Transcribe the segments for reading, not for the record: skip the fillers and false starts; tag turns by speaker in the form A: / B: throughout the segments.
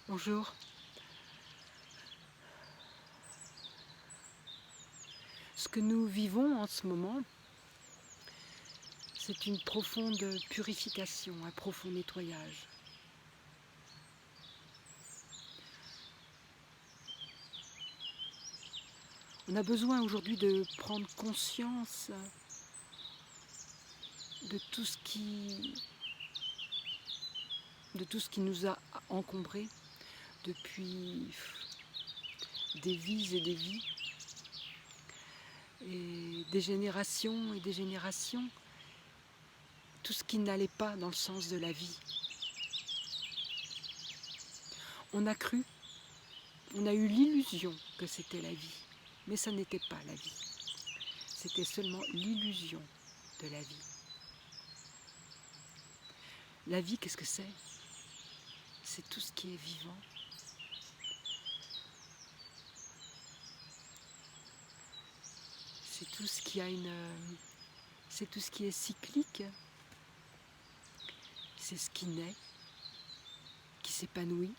A: Bonjour. Ce que nous vivons en ce moment, c'est une profonde purification, un profond nettoyage. On a besoin aujourd'hui de prendre conscience de tout ce qui nous a encombrés depuis des vies et des vies, et des générations et des générations, tout ce qui n'allait pas dans le sens de la vie. On a cru, on a eu l'illusion que c'était la vie, mais ça n'était pas la vie. C'était seulement l'illusion de la vie. La vie, qu'est-ce que c'est? C'est tout ce qui est vivant. C'est tout ce qui a c'est tout ce qui est cyclique. C'est ce qui naît, qui s'épanouit,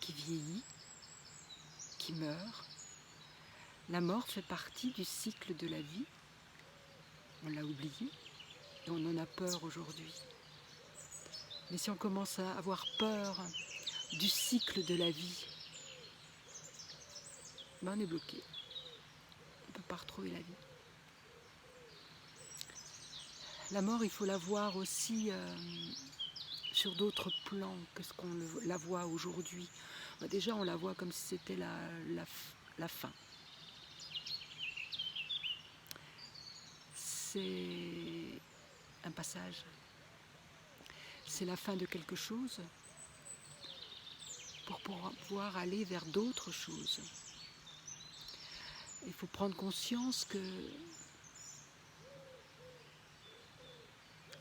A: qui vieillit, qui meurt. La mort fait partie du cycle de la vie. On l'a oublié et on en a peur aujourd'hui. Mais si on commence à avoir peur du cycle de la vie, ben on est bloqué. On ne peut pas retrouver la vie. La mort, il faut la voir aussi sur d'autres plans que ce qu'on la voit aujourd'hui. Déjà, on la voit comme si c'était la fin. C'est un passage. C'est la fin de quelque chose pour pouvoir aller vers d'autres choses. Il faut prendre conscience que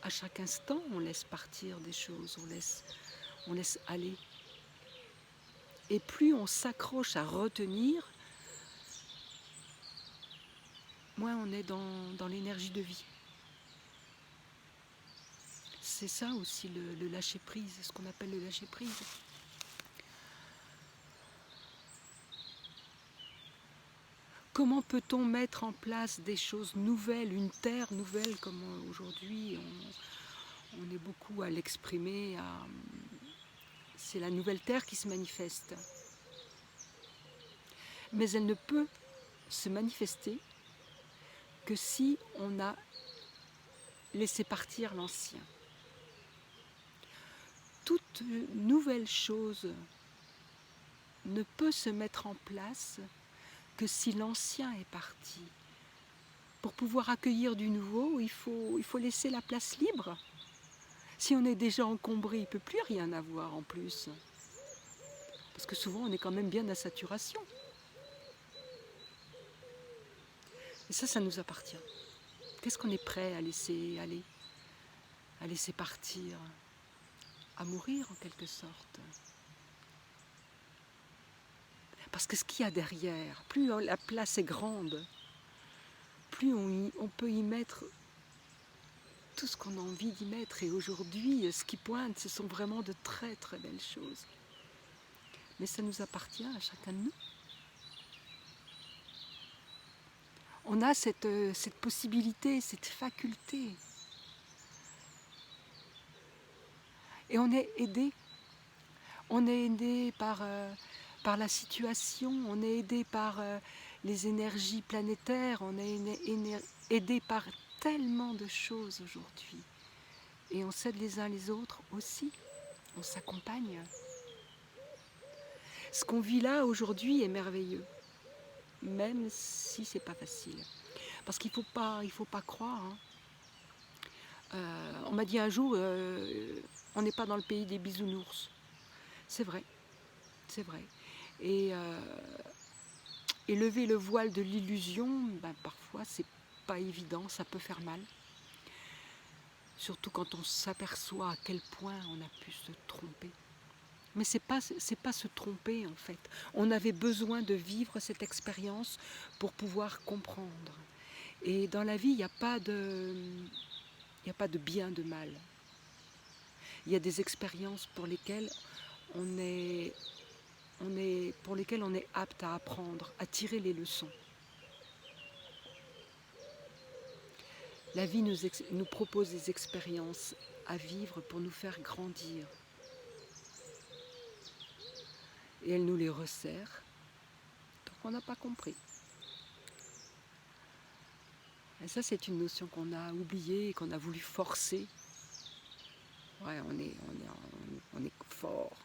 A: à chaque instant, on laisse partir des choses, on laisse aller. Et plus on s'accroche à retenir, moins on est dans l'énergie de vie. C'est ça aussi le lâcher-prise, ce qu'on appelle le lâcher-prise. Comment peut-on mettre en place des choses nouvelles, une terre nouvelle, comme aujourd'hui on est beaucoup à l'exprimer, c'est la nouvelle terre qui se manifeste. Mais elle ne peut se manifester que si on a laissé partir l'ancien. Toute nouvelle chose ne peut se mettre en place que si l'ancien est parti. Pour pouvoir accueillir du nouveau, il faut laisser la place libre. Si on est déjà encombré, il ne peut plus rien avoir en plus. Parce que souvent, on est quand même bien à saturation. Et ça nous appartient. Qu'est-ce qu'on est prêt à laisser aller, à laisser partir, à mourir en quelque sorte? Parce que ce qu'il y a derrière, plus la place est grande, plus on peut y mettre tout ce qu'on a envie d'y mettre. Et aujourd'hui, ce qui pointe, ce sont vraiment de très très belles choses. Mais ça nous appartient à chacun de nous. On a cette possibilité, cette faculté. Et on est aidé. On est aidé par la situation, on est aidé par les énergies planétaires, on est aidé par tellement de choses aujourd'hui. Et on s'aide les uns les autres aussi, on s'accompagne. Ce qu'on vit là aujourd'hui est merveilleux, même si c'est pas facile. Parce qu'il faut pas croire. On m'a dit un jour, on n'est pas dans le pays des bisounours. C'est vrai, c'est vrai. Et lever le voile de l'illusion, parfois c'est pas évident, ça peut faire mal. Surtout quand on s'aperçoit à quel point on a pu se tromper. Mais c'est pas se tromper en fait. On avait besoin de vivre cette expérience pour pouvoir comprendre. Et dans la vie, il n'y a pas de bien, de mal. Il y a des expériences pour lesquelles on est apte à apprendre, à tirer les leçons. La vie nous propose des expériences à vivre pour nous faire grandir. Et elle nous les resserre tant qu'on n'a pas compris. Et ça, c'est une notion qu'on a oubliée et qu'on a voulu forcer. Ouais, on est fort,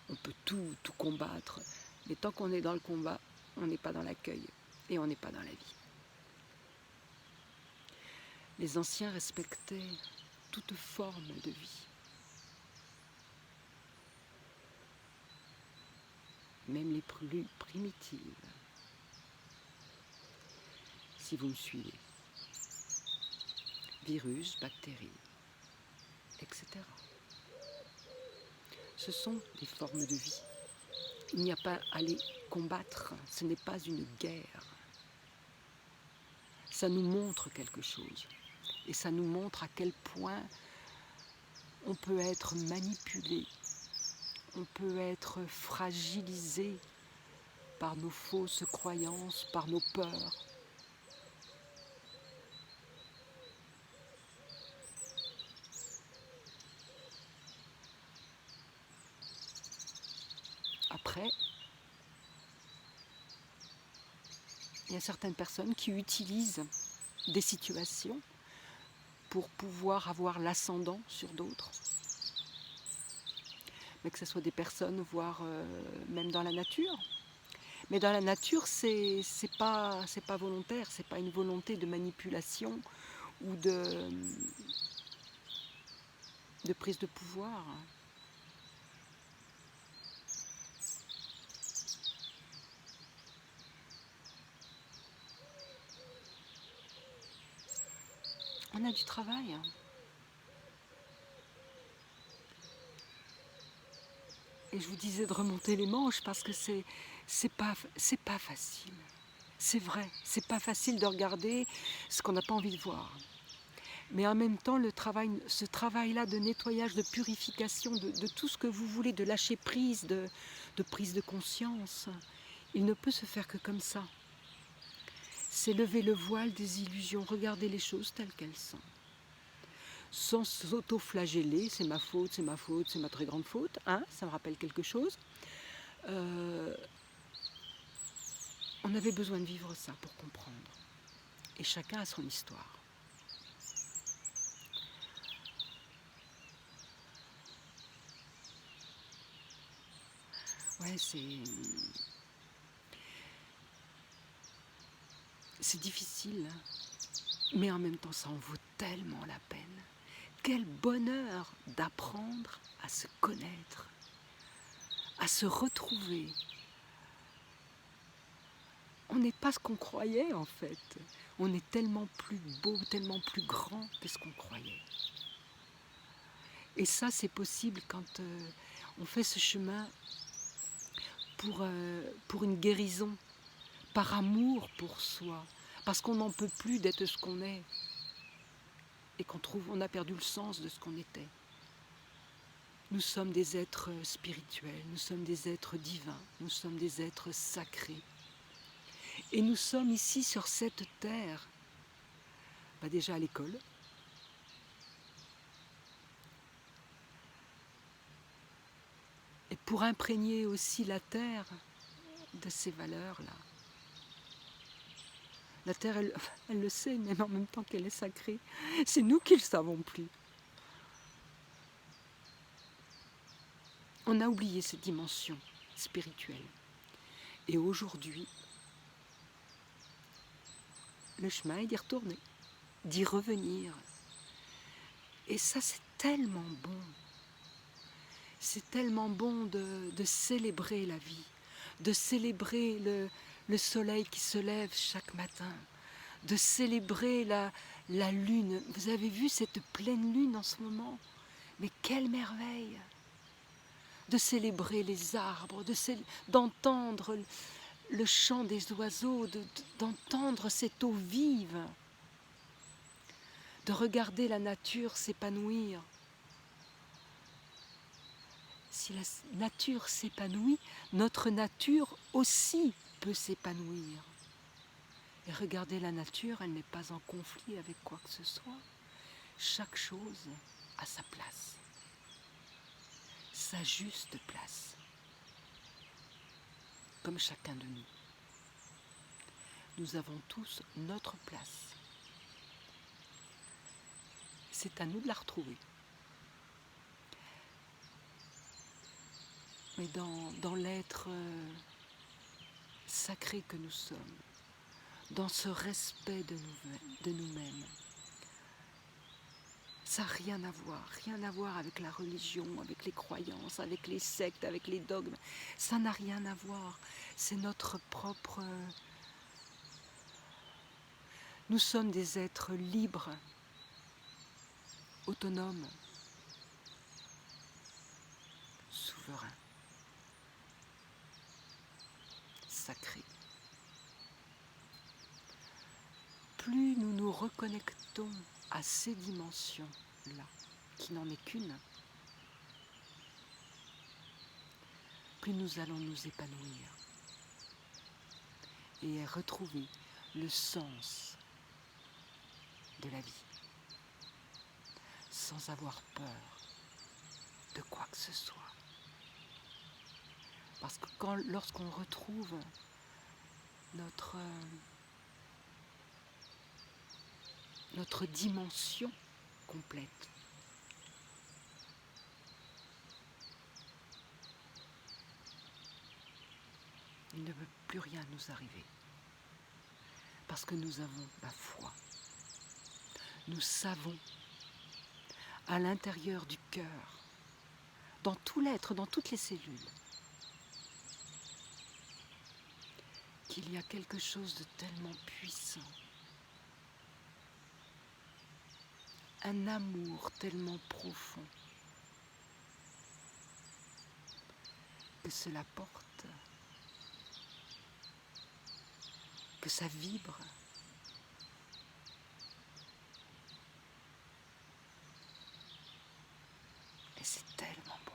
A: on peut tout combattre. Mais tant qu'on est dans le combat, on n'est pas dans l'accueil et on n'est pas dans la vie. Les anciens respectaient toute forme de vie. Même les plus primitives. Si vous me suivez. Virus, bactéries, etc. Ce sont des formes de vie. Il n'y a pas à les combattre, ce n'est pas une guerre. Ça nous montre quelque chose. Et ça nous montre à quel point on peut être manipulé, on peut être fragilisé par nos fausses croyances, par nos peurs. Après, il y a certaines personnes qui utilisent des situations pour pouvoir avoir l'ascendant sur d'autres. Mais que ce soit des personnes, voire même dans la nature. Mais dans la nature, c'est pas volontaire, c'est pas une volonté de manipulation ou de prise de pouvoir. On a du travail. Et je vous disais de remonter les manches parce que c'est pas facile. C'est vrai, c'est pas facile de regarder ce qu'on n'a pas envie de voir. Mais en même temps, ce travail-là de nettoyage, de purification, de tout ce que vous voulez, de lâcher prise, de prise de conscience, il ne peut se faire que comme ça. C'est lever le voile des illusions, regarder les choses telles qu'elles sont. Sans s'auto-flageller, c'est ma faute, c'est ma très grande faute, hein, ça me rappelle quelque chose. On avait besoin de vivre ça pour comprendre. Et chacun a son histoire. Ouais, c'est difficile, hein, mais en même temps, ça en vaut tellement la peine. Quel bonheur d'apprendre à se connaître, à se retrouver. On n'est pas ce qu'on croyait en fait. On est tellement plus beau, tellement plus grand que ce qu'on croyait. Et ça, c'est possible quand on fait ce chemin pour une guérison, par amour pour soi, parce qu'on n'en peut plus d'être ce qu'on est et on a perdu le sens de ce qu'on était. Nous sommes des êtres spirituels, nous sommes des êtres divins, nous sommes des êtres sacrés. Et nous sommes ici sur cette terre, déjà à l'école, et pour imprégner aussi la terre de ces valeurs-là. La terre, elle le sait, mais en même temps qu'elle est sacrée. C'est nous qui ne le savons plus. On a oublié cette dimension spirituelle. Et aujourd'hui, le chemin est d'y retourner, d'y revenir. Et ça, c'est tellement bon. C'est tellement bon de célébrer la vie, de célébrer le soleil qui se lève chaque matin, de célébrer la lune. Vous avez vu cette pleine lune en ce moment? Mais quelle merveille! De célébrer les arbres, d'entendre le chant des oiseaux, d'entendre cette eau vive, de regarder la nature s'épanouir. si la nature s'épanouit, notre nature aussi peut s'épanouir. Et regardez la nature, elle n'est pas en conflit avec quoi que ce soit. Chaque chose a sa place, sa juste place, comme chacun de nous. Nous avons tous notre place. C'est à nous de la retrouver. Mais dans l'être sacré que nous sommes, dans ce respect de nous-mêmes, ça n'a rien à voir avec la religion, avec les croyances, avec les sectes, avec les dogmes. Ça n'a rien à voir. C'est notre propre... Nous sommes des êtres libres, autonomes, souverains, sacrés. Plus nous nous reconnectons à ces dimensions-là, qui n'en est qu'une, plus nous allons nous épanouir et retrouver le sens de la vie, sans avoir peur de quoi que ce soit. Parce que lorsqu'on retrouve notre dimension complète, il ne peut plus rien nous arriver. Parce que nous avons la foi. Nous savons, à l'intérieur du cœur, dans tout l'être, dans toutes les cellules, qu'il y a quelque chose de tellement puissant, un amour tellement profond, que cela porte, que ça vibre. Et c'est tellement bon.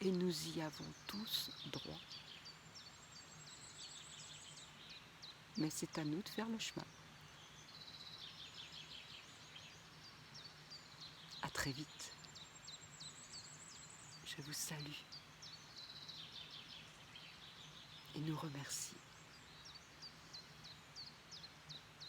A: Et nous y avons tous droit. Mais c'est à nous de faire le chemin. À très vite. Je vous salue et nous remercie.